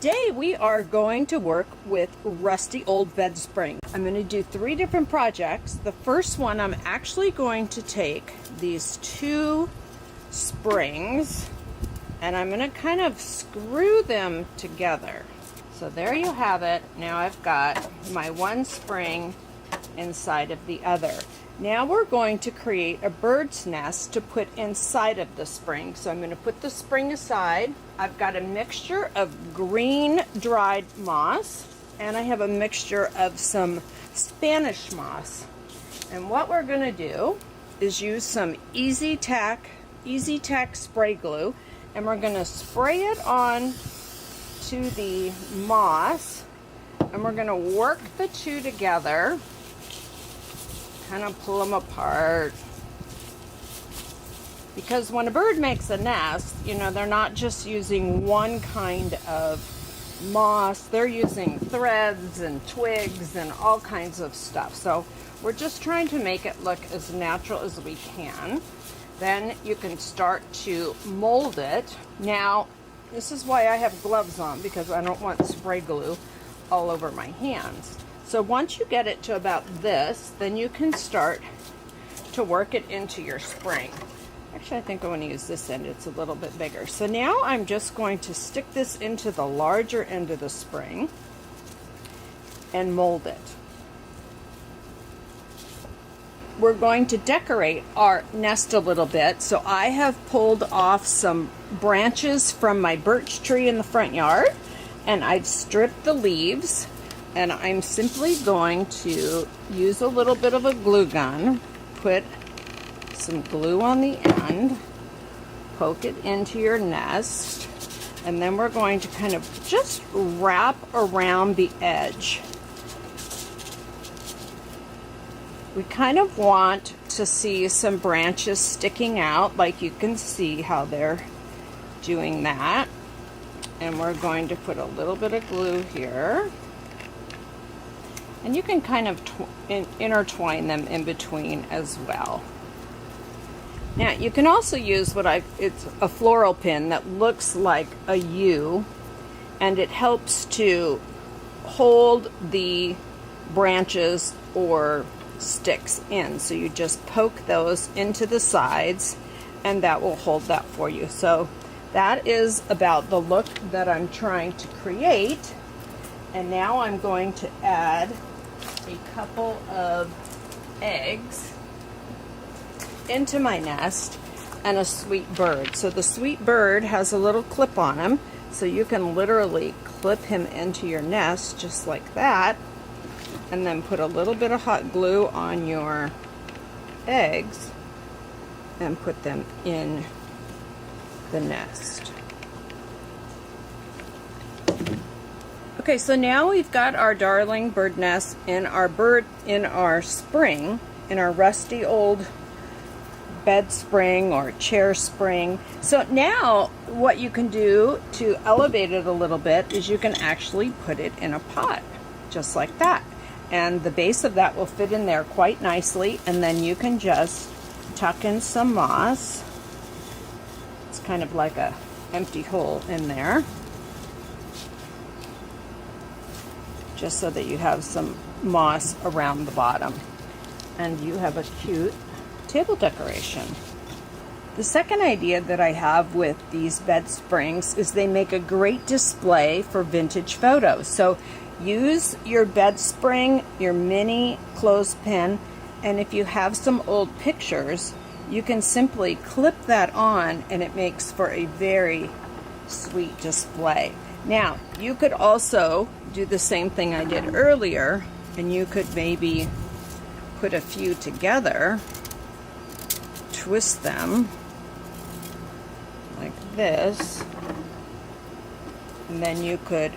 Today we are going to work with rusty old bed spring. I'm going to do 3 different projects. The first one, I'm actually going to take these 2 springs and I'm going to kind of screw them together. So there you have it. Now I've got my one spring inside of the other. Now we're going to create a bird's nest to put inside of the spring. So I'm going to put the spring aside. I've got a mixture of green dried moss and I have a mixture of some Spanish moss. And what we're going to do is use some Easy Tack spray glue, and we're going to spray it on to the moss, and we're going to work the 2 together. Kind of pull them apart, because when a bird makes a nest, you know, they're not just using one kind of moss, they're using threads and twigs and all kinds of stuff. So we're just trying to make it look as natural as we can. Then you can start to mold it. Now this is why I have gloves on, because I don't want spray glue all over my hands. So once you get it to about this, then you can start to work it into your spring. Actually, I think I want to use this end. It's a little bit bigger. So now I'm just going to stick this into the larger end of the spring and mold it. We're going to decorate our nest a little bit. So I have pulled off some branches from my birch tree in the front yard, and I've stripped the leaves. And I'm simply going to use a little bit of a glue gun, put some glue on the end, poke it into your nest, and then we're going to kind of just wrap around the edge. We kind of want to see some branches sticking out, like you can see how they're doing that. And we're going to put a little bit of glue here. And you can kind of intertwine them in between as well. Now you can also use it's a floral pin that looks like a U, and it helps to hold the branches or sticks in. So you just poke those into the sides and that will hold that for you. So that is about the look that I'm trying to create. And now I'm going to add a couple of eggs into my nest and a sweet bird. So the sweet bird has a little clip on him, so you can literally clip him into your nest just like that, and then put a little bit of hot glue on your eggs and put them in the nest. Okay, so now we've got our darling bird nest in our spring, in our rusty old bed spring or chair spring. So now what you can do to elevate it a little bit is you can actually put it in a pot, just like that. And the base of that will fit in there quite nicely, and then you can just tuck in some moss. It's kind of like a empty hole in there, just so that you have some moss around the bottom and you have a cute table decoration. The second idea that I have with these bed springs is they make a great display for vintage photos. So use your bed spring, your mini clothespin, and if you have some old pictures, you can simply clip that on and it makes for a very sweet display. Now, you could also do the same thing I did earlier, and you could maybe put a few together, twist them like this, and then you could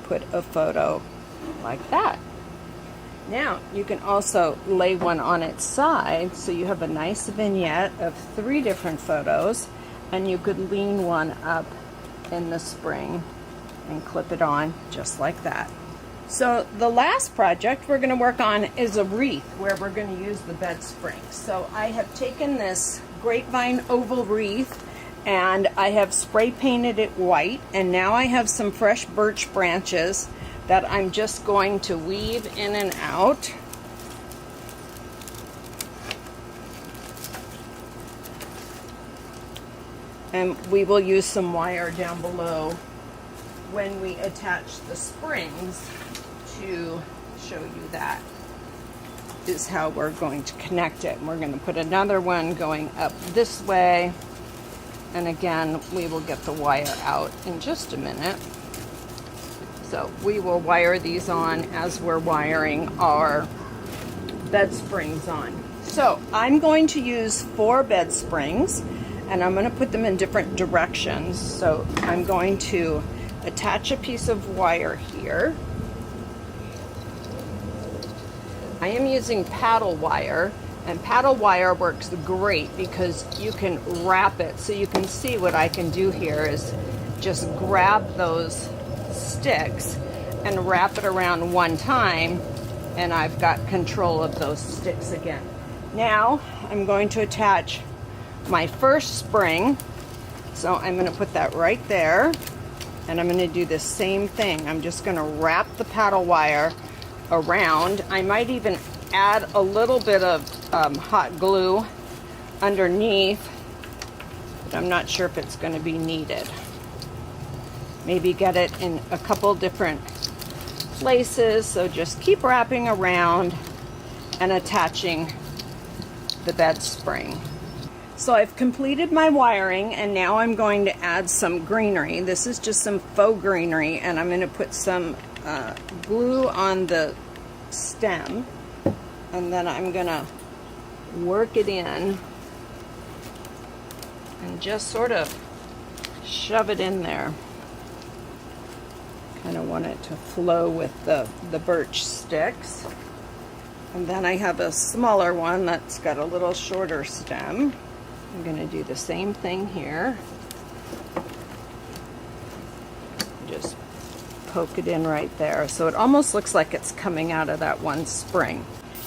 put a photo like that. Now, you can also lay one on its side, so you have a nice vignette of 3 different photos, and you could lean one up in the spring and clip it on just like that. So the last project we're going to work on is a wreath, where we're going to use the bed spring. So I have taken this grapevine oval wreath and I have spray painted it white, and now I have some fresh birch branches that I'm just going to weave in and out. And we will use some wire down below when we attach the springs to show you that is how we're going to connect it. And we're going to put another one going up this way. And again, we will get the wire out in just a minute. So we will wire these on as we're wiring our bed springs on. So I'm going to use 4 bed springs, and I'm going to put them in different directions. So I'm going to attach a piece of wire here. I am using paddle wire, and paddle wire works great because you can wrap it. So you can see what I can do here is just grab those sticks and wrap it around one time, and I've got control of those sticks again. Now I'm going to attach my first spring. So I'm going to put that right there, and I'm going to do the same thing. I'm just going to wrap the paddle wire around. I might even add a little bit of hot glue underneath, but I'm not sure if it's going to be needed. Maybe get it in a couple different places. So just keep wrapping around and attaching the bed spring. So I've completed my wiring, and now I'm going to add some greenery. This is just some faux greenery, and I'm going to put some glue on the stem, and then I'm going to work it in and just sort of shove it in there. Kind of want it to flow with the birch sticks. And then I have a smaller one that's got a little shorter stem. I'm going to do the same thing here. Just poke it in right there. So it almost looks like it's coming out of that one spring.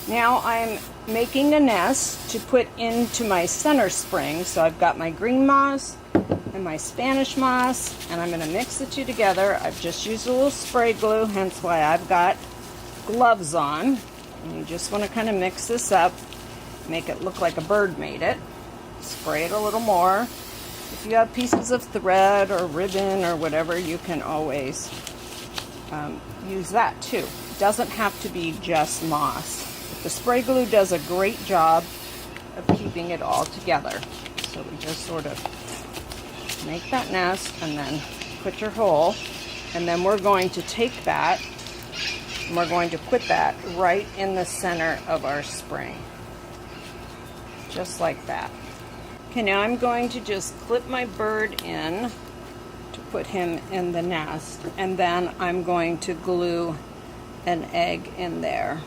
Now I'm making a nest to put into my center spring. So I've got my green moss and my Spanish moss, and I'm going to mix the two together. I've just used a little spray glue, hence why I've got gloves on. And you just want to kind of mix this up, make it look like a bird made it. Spray it a little more. If you have pieces of thread or ribbon or whatever, you can always use that too. It doesn't have to be just moss. The spray glue does a great job of keeping it all together. So we just sort of make that nest and then put your hole, and then we're going to take that and we're going to put that right in the center of our spring, just like that. Okay, now I'm going to just clip my bird in to put him in the nest, and then I'm going to glue an egg in there.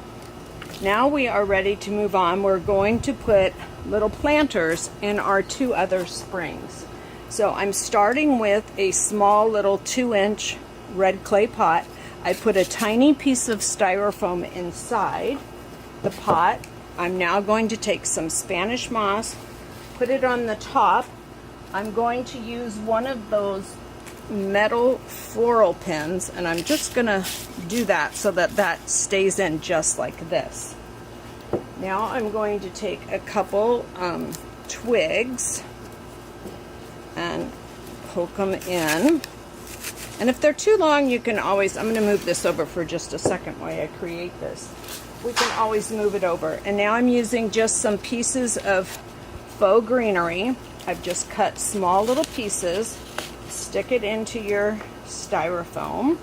Now we are ready to move on. We're going to put little planters in our 2 other springs. So I'm starting with a small little 2-inch red clay pot. I put a tiny piece of styrofoam inside the pot. I'm now going to take some Spanish moss, put it on the top. I'm going to use one of those metal floral pins, and I'm just going to do that so that that stays in just like this. Now I'm going to take a couple twigs and poke them in. And if they're too long, you can always, I'm going to move this over for just a second while I create this. We can always move it over. And now I'm using just some pieces of faux greenery. I've just cut small little pieces. Stick it into your styrofoam.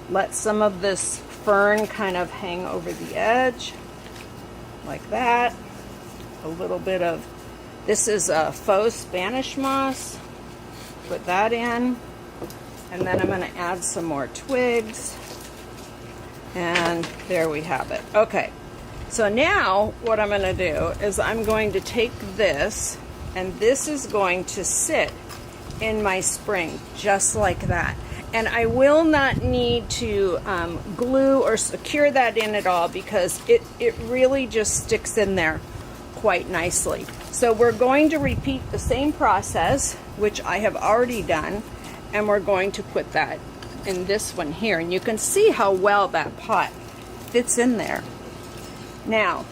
Let some of this fern kind of hang over the edge, like that. A little bit of, this is a faux Spanish moss. Put that in. And then I'm going to add some more twigs. And there we have it. Okay, so now what I'm going to do is I'm going to take this, and this is going to sit in my spring just like that. And I will not need to glue or secure that in at all, because it really just sticks in there quite nicely. So we're going to repeat the same process which I have already done, and we're going to put that in this one here. And you can see how well that pot fits in there. Now,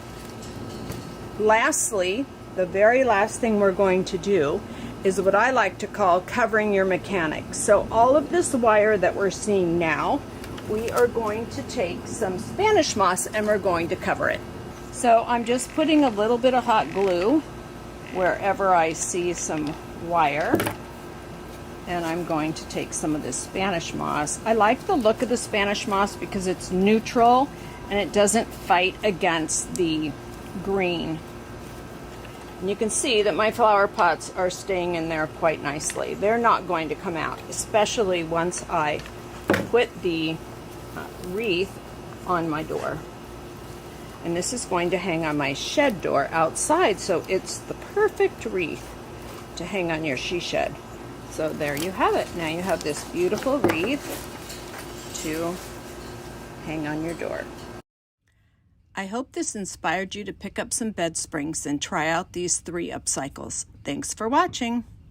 lastly, the very last thing we're going to do is what I like to call covering your mechanics. So all of this wire that we're seeing now, we are going to take some Spanish moss and we're going to cover it. So I'm just putting a little bit of hot glue wherever I see some wire, and I'm going to take some of this Spanish moss. I like the look of the Spanish moss because it's neutral and it doesn't fight against the green. And you can see that my flower pots are staying in there quite nicely. They're not going to come out, especially once I put the wreath on my door. And this is going to hang on my shed door outside, so it's the perfect wreath to hang on your she shed. So there you have it. Now you have this beautiful wreath to hang on your door. I hope this inspired you to pick up some bed springs and try out these 3 upcycles. Thanks for watching.